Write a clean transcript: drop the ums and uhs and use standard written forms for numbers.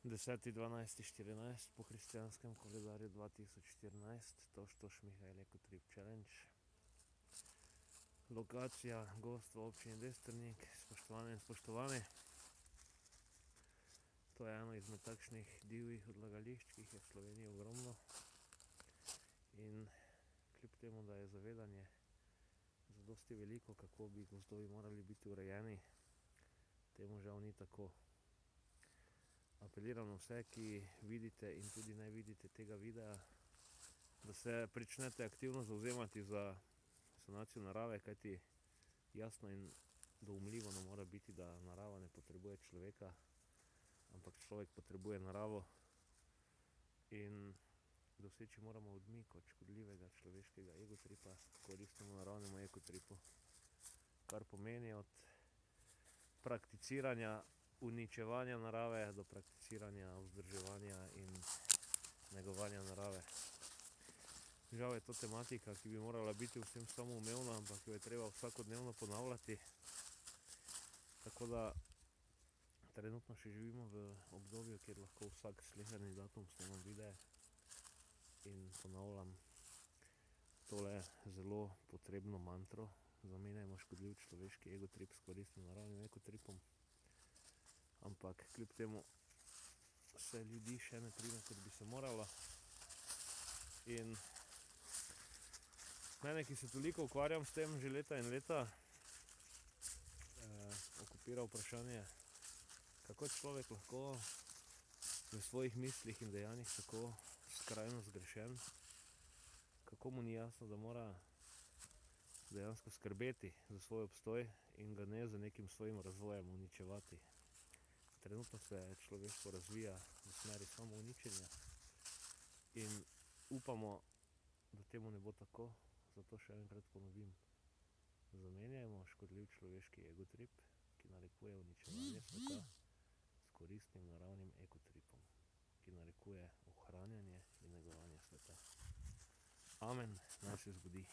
10.12.14 po hriščanskem koledarju 2014, Toštoš Mihael Eko Trip Challenge. Lokacija, gost v občini Destrnik, spoštovane in spoštovani. To je eno izmed takšnih divjih odlagališč, ki jih je v Sloveniji ogromno. In kljub temu, da je zavedanje zadosti veliko, kako bi gozdovi morali biti urejeni, temu žal ni tako. Apeliram na vse, ki vidite in tudi ne vidite tega videa, da se pričnete aktivno zavzemati za sanacijo narave, kajti jasno in doumljivo nam mora biti, da narava ne potrebuje človeka, ampak človek potrebuje naravo. In doseči moramo odmik od škodljivega človeškega egotripa k koristnemu naravnemu ekotripu, kar pomeni od prakticiranja uničevanja narave do prakticiranja vzdrževanja in negovanja narave. Žal je to tematika, ki bi morala biti vsem samoumevna, ampak jo je treba vsakodnevno ponavljati. Tako da trenutno še živimo v obdobju, kjer lahko vsak sleherni datum snemam videe in ponavljam tole zelo potrebno mantro: zamenjajmo škodljiv človeški egotrip s koristnim naravnim ekotripom. Ampak kljub temu se ljudi še ne prime, kot bi se moralo. In mene, ki se toliko ukvarjam s tem že leta in leta, okupira vprašanje, kako človek lahko v svojih mislih in dejanjih tako skrajno zgrešen, kako mu ni jasno, da mora dejansko skrbeti za svoj obstoj in ga ne z nekim svojim razvojem uničevati. Trenutno se človeštvo razvija v smeri samouničenja in upamo, da temu ne bo tako, zato še enkrat ponovim: zamenjajmo škodljiv človeški egotrip, ki narekuje uničevanje sveta, s koristnim naravnim ekotripom, ki narekuje ohranjanje in negovanje sveta. Amen, naj se zgodi.